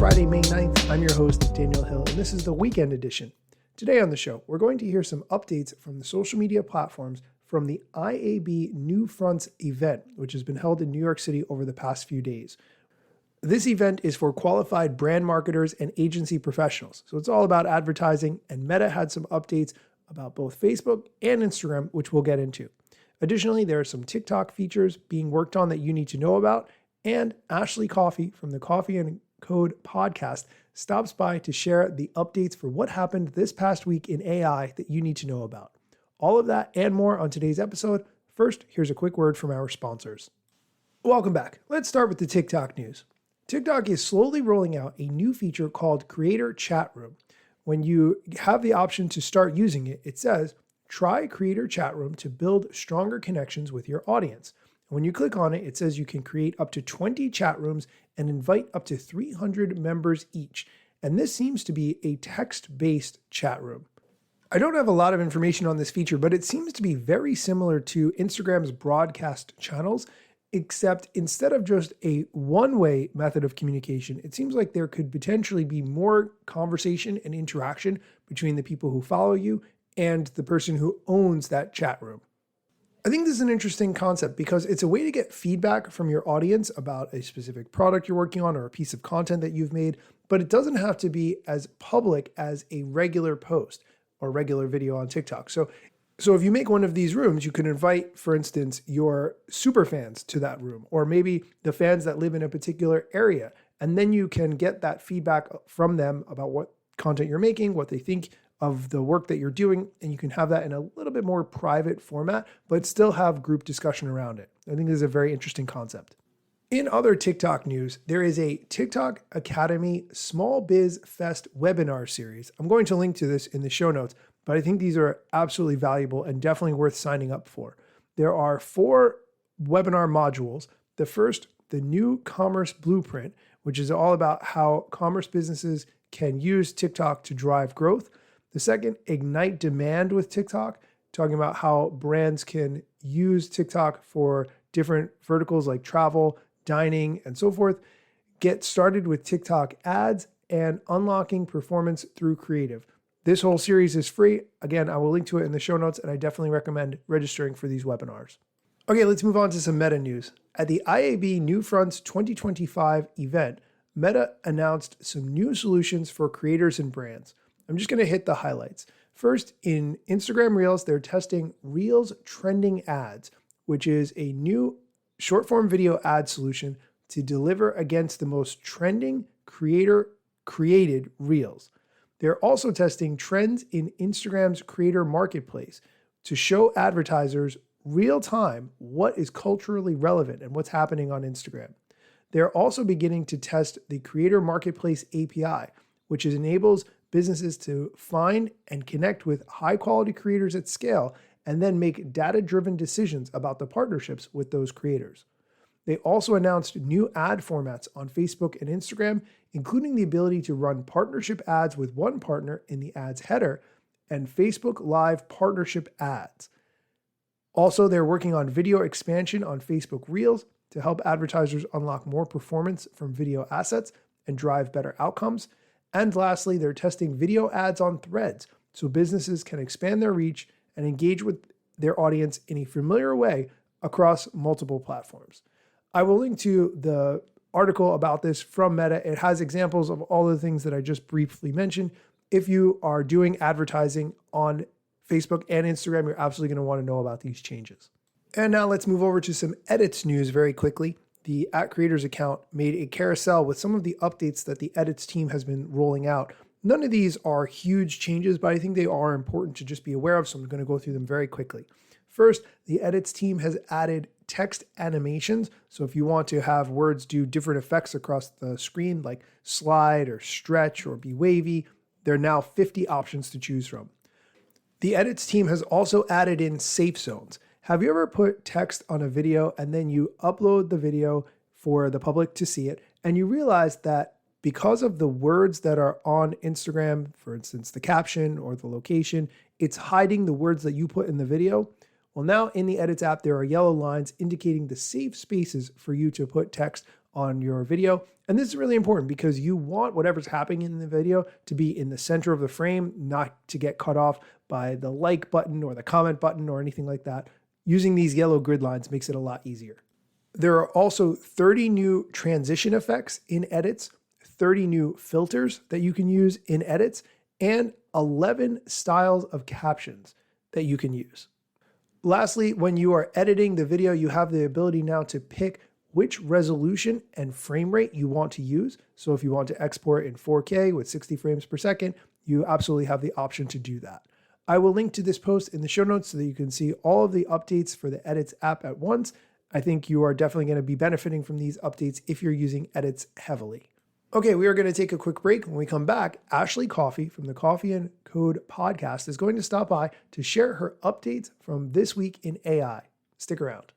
Friday, May 9th. I'm your host, Daniel Hill, and this is the weekend edition. Today on the show, we're going to hear some updates from the social media platforms from the IAB New Fronts event, which has been held in New York City over the past few days. This event is for qualified brand marketers and agency professionals. So it's all about advertising, and Meta had some updates about both Facebook and Instagram, which we'll get into. Additionally, there are some TikTok features being worked on that you need to know about, and Ashley Coffey from the Coffey and Code podcast stops by to share the updates for what happened this past week in AI that you need to know about. All of that and more on today's episode. First, here's a quick word from our sponsors. Welcome back. Let's start with the TikTok news. TikTok is slowly rolling out a new feature called Creator Chatroom. When you have the option to start using it, it says, try Creator Chatroom to build stronger connections with your audience. When you click on it, it says you can create up to 20 chat rooms and invite up to 300 members each. And this seems to be a text-based chat room. I don't have a lot of information on this feature, but it seems to be very similar to Instagram's broadcast channels, except instead of just a one-way method of communication, it seems like there could potentially be more conversation and interaction between the people who follow you and the person who owns that chat room. I think this is an interesting concept because it's a way to get feedback from your audience about a specific product you're working on or a piece of content that you've made, but it doesn't have to be as public as a regular post or regular video on TikTok. So if you make one of these rooms, you can invite, for instance, your super fans to that room, or maybe the fans that live in a particular area, and then you can get that feedback from them about what content you're making, what they think of the work that you're doing, and you can have that in a little bit more private format, but still have group discussion around it. I think this is a very interesting concept. In other TikTok news, there is a TikTok Academy Small Biz Fest webinar series. I'm going to link to this in the show notes, but I think these are absolutely valuable and definitely worth signing up for. There are 4 webinar modules. The first, the new commerce blueprint, which is all about how commerce businesses can use TikTok to drive growth. The second, Ignite Demand with TikTok, talking about how brands can use TikTok for different verticals like travel, dining, and so forth. Get started with TikTok ads and unlocking performance through creative. This whole series is free. Again, I will link to it in the show notes, and I definitely recommend registering for these webinars. Okay, let's move on to some Meta news. At the IAB New Fronts 2025 event, Meta announced some new solutions for creators and brands. I'm just going to hit the highlights. First, in Instagram Reels, they're testing Reels Trending Ads, which is a new short-form video ad solution to deliver against the most trending creator-created Reels. They're also testing trends in Instagram's creator marketplace to show advertisers real-time what is culturally relevant and what's happening on Instagram. They're also beginning to test the Creator Marketplace API, which enables businesses to find and connect with high-quality creators at scale and then make data-driven decisions about the partnerships with those creators. They also announced new ad formats on Facebook and Instagram, including the ability to run partnership ads with one partner in the ads header and Facebook Live partnership ads. Also, they're working on video expansion on Facebook Reels to help advertisers unlock more performance from video assets and drive better outcomes. And lastly, they're testing video ads on Threads so businesses can expand their reach and engage with their audience in a familiar way across multiple platforms. I will link to the article about this from Meta. It has examples of all the things that I just briefly mentioned. If you are doing advertising on Facebook and Instagram, you're absolutely going to want to know about these changes. And now let's move over to some edits news very quickly. The @Creators account made a carousel with some of the updates that the edits team has been rolling out. None of these are huge changes, but I think they are important to just be aware of, so I'm going to go through them very quickly. First, the edits team has added text animations. So if you want to have words do different effects across the screen, like slide or stretch or be wavy, there are now 50 options to choose from. The edits team has also added in safe zones. Have you ever put text on a video and then you upload the video for the public to see it, and you realize that because of the words that are on Instagram, for instance, the caption or the location, it's hiding the words that you put in the video? Well, now in the Edits app, there are yellow lines indicating the safe spaces for you to put text on your video. And this is really important because you want whatever's happening in the video to be in the center of the frame, not to get cut off by the like button or the comment button or anything like that. Using these yellow grid lines makes it a lot easier. There are also 30 new transition effects in edits, 30 new filters that you can use in edits, and 11 styles of captions that you can use. Lastly, when you are editing the video, you have the ability now to pick which resolution and frame rate you want to use. So if you want to export in 4K with 60 frames per second, you absolutely have the option to do that. I will link to this post in the show notes so that you can see all of the updates for the Edits app at once. I think you are definitely going to be benefiting from these updates if you're using Edits heavily. Okay, we are going to take a quick break. When we come back, Ashley Coffey from the Coffee and Code podcast is going to stop by to share her updates from this week in AI. Stick around.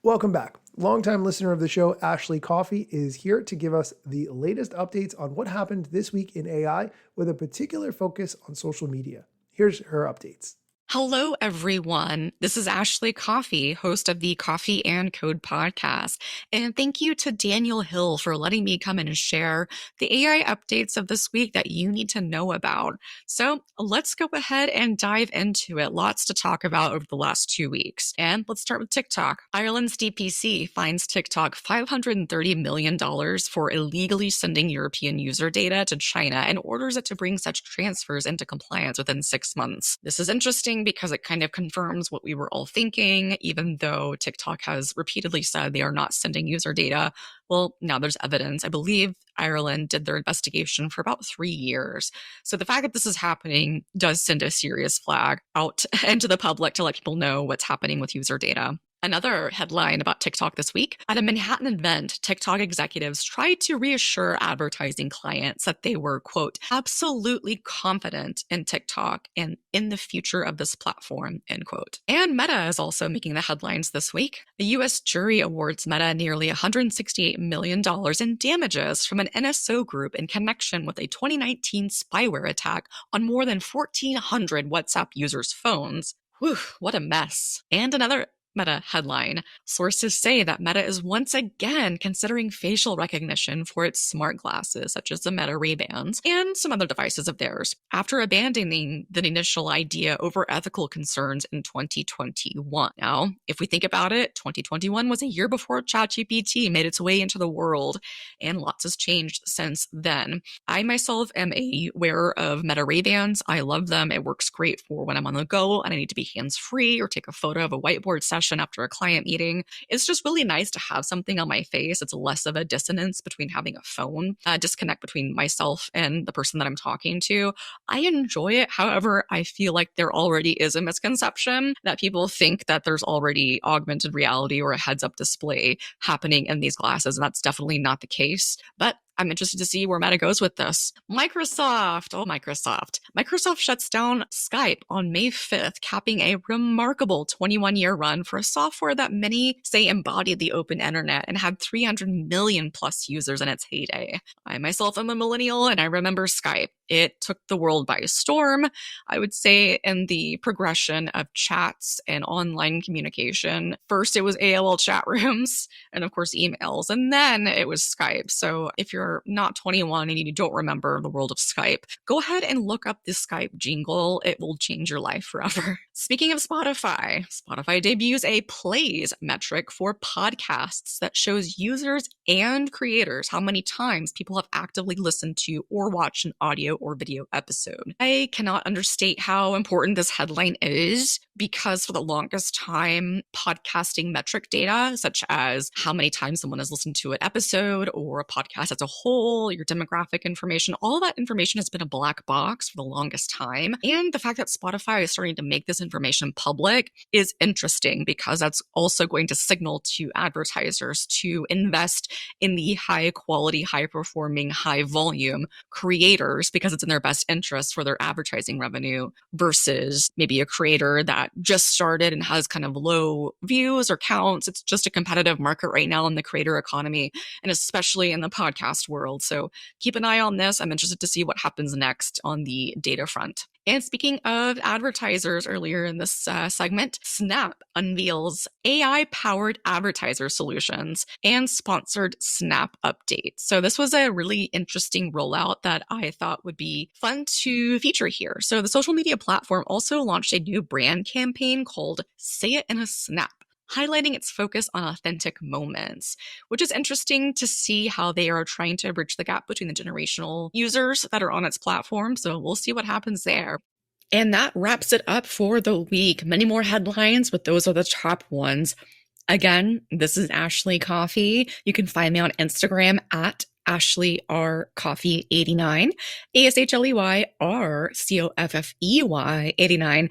Welcome back. Longtime listener of the show, Ashley Coffey, is here to give us the latest updates on what happened this week in AI with a particular focus on social media. Here's her updates. Hello, everyone. This is Ashley Coffey, host of the Coffee and Code podcast. And thank you to Daniel Hill for letting me come in and share the AI updates of this week that you need to know about. So let's go ahead and dive into it. Lots to talk about over the last 2 weeks. And let's start with TikTok. Ireland's DPC fines TikTok $530 million for illegally sending European user data to China and orders it to bring such transfers into compliance within 6 months. This is interesting because it kind of confirms what we were all thinking, even though TikTok has repeatedly said they are not sending user data. Well, now there's evidence. I believe Ireland did their investigation for about 3 years. So the fact that this is happening does send a serious flag out into the public to let people know what's happening with user data. Another headline about TikTok this week. At a Manhattan event, TikTok executives tried to reassure advertising clients that they were, quote, absolutely confident in TikTok and in the future of this platform, end quote. And Meta is also making the headlines this week. The U.S. jury awards Meta nearly $168 million in damages from an NSO group in connection with a 2019 spyware attack on more than 1,400 WhatsApp users' phones. Whew, what a mess. And another Meta headline. Sources say that Meta is once again considering facial recognition for its smart glasses, such as the Meta Ray-Bans, and some other devices of theirs, after abandoning the initial idea over ethical concerns in 2021. Now, if we think about it, 2021 was a year before ChatGPT made its way into the world, and lots has changed since then. I myself am a wearer of Meta Ray-Bans. I love them. It works great for when I'm on the go and I need to be hands-free or take a photo of a whiteboard session after a client meeting. It's just really nice to have something on my face. It's less of a dissonance between having a phone, disconnect between myself and the person that I'm talking to. I enjoy it. However, I feel like there already is a misconception that people think that there's already augmented reality or a heads-up display happening in these glasses, and that's definitely not the case. But I'm interested to see where Meta goes with this. Microsoft. Microsoft shuts down Skype on May 5th, capping a remarkable 21-year run for a software that many say embodied the open internet and had 300 million plus users in its heyday. I myself am a millennial and I remember Skype. It took the world by storm, I would say, in the progression of chats and online communication. First, it was AOL chat rooms and, of course, emails, and then it was Skype. So if you're not 21 and you don't remember the world of Skype, go ahead and look up the Skype jingle. It will change your life forever. Speaking of Spotify, Spotify debuts a plays metric for podcasts that shows users and creators how many times people have actively listened to or watched an audio or video episode. I cannot understate how important this headline is because for the longest time, podcasting metric data, such as how many times someone has listened to an episode or a podcast as a whole, your demographic information, all that information has been a black box for the longest time. And the fact that Spotify is starting to make this information public is interesting because that's also going to signal to advertisers to invest in the high quality, high performing, high volume creators because it's in their best interest for their advertising revenue versus maybe a creator that just started and has kind of low views or counts. It's just a competitive market right now in the creator economy and especially in the podcast world. So keep an eye on this. I'm interested to see what happens next on the data front. And speaking of advertisers, earlier in this segment, Snap unveils AI-powered advertiser solutions and sponsored Snap updates. So this was a really interesting rollout that I thought would be fun to feature here. So the social media platform also launched a new brand campaign called Say It in a Snap, highlighting its focus on authentic moments, which is interesting to see how they are trying to bridge the gap between the generational users that are on its platform. So we'll see what happens there. And that wraps it up for the week. Many more headlines, but those are the top ones. Again, this is Ashley Coffey. You can find me on Instagram at Ashley R Coffey 89, ASHLEY R COFFEY 89.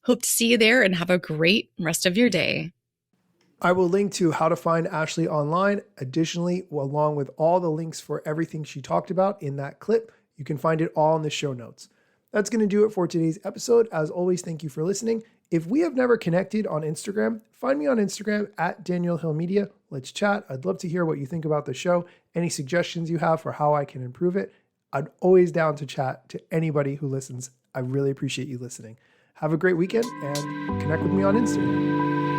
Hope to see you there and have a great rest of your day. I will link to how to find Ashley online. Additionally, along with all the links for everything she talked about in that clip, you can find it all in the show notes. That's going to do it for today's episode. As always, thank you for listening. If we have never connected on Instagram, find me on Instagram at Daniel Hill Media. Let's chat. I'd love to hear what you think about the show, any suggestions you have for how I can improve it. I'm always down to chat to anybody who listens. I really appreciate you listening. Have a great weekend and connect with me on Instagram.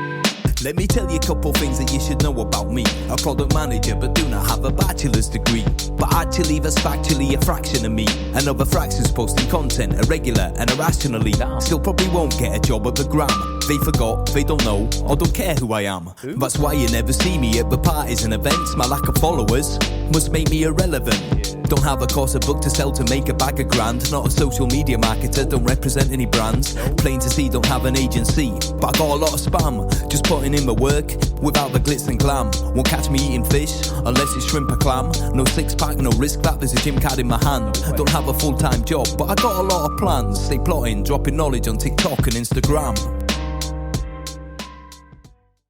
Let me tell you a couple things that you should know about me. A product manager but do not have a bachelor's degree, but actually that's factually a fraction of me. Another fraction's posting content irregular and irrationally. Still probably won't get a job at the Gram. They forgot, they don't know, or don't care who I am. That's why you never see me at the parties and events. My lack of followers must make me irrelevant. Don't have a course, a book to sell to make a bag of grand. Not a social media marketer, don't represent any brands. Plain to see, don't have an agency, but I got a lot of spam. Just putting in my work without the glitz and glam. Won't catch me eating fish unless it's shrimp or clam. No six pack, no risk that, there's a gym card in my hand. Don't have a full-time job, but I got a lot of plans. Stay plotting, dropping knowledge on TikTok and Instagram.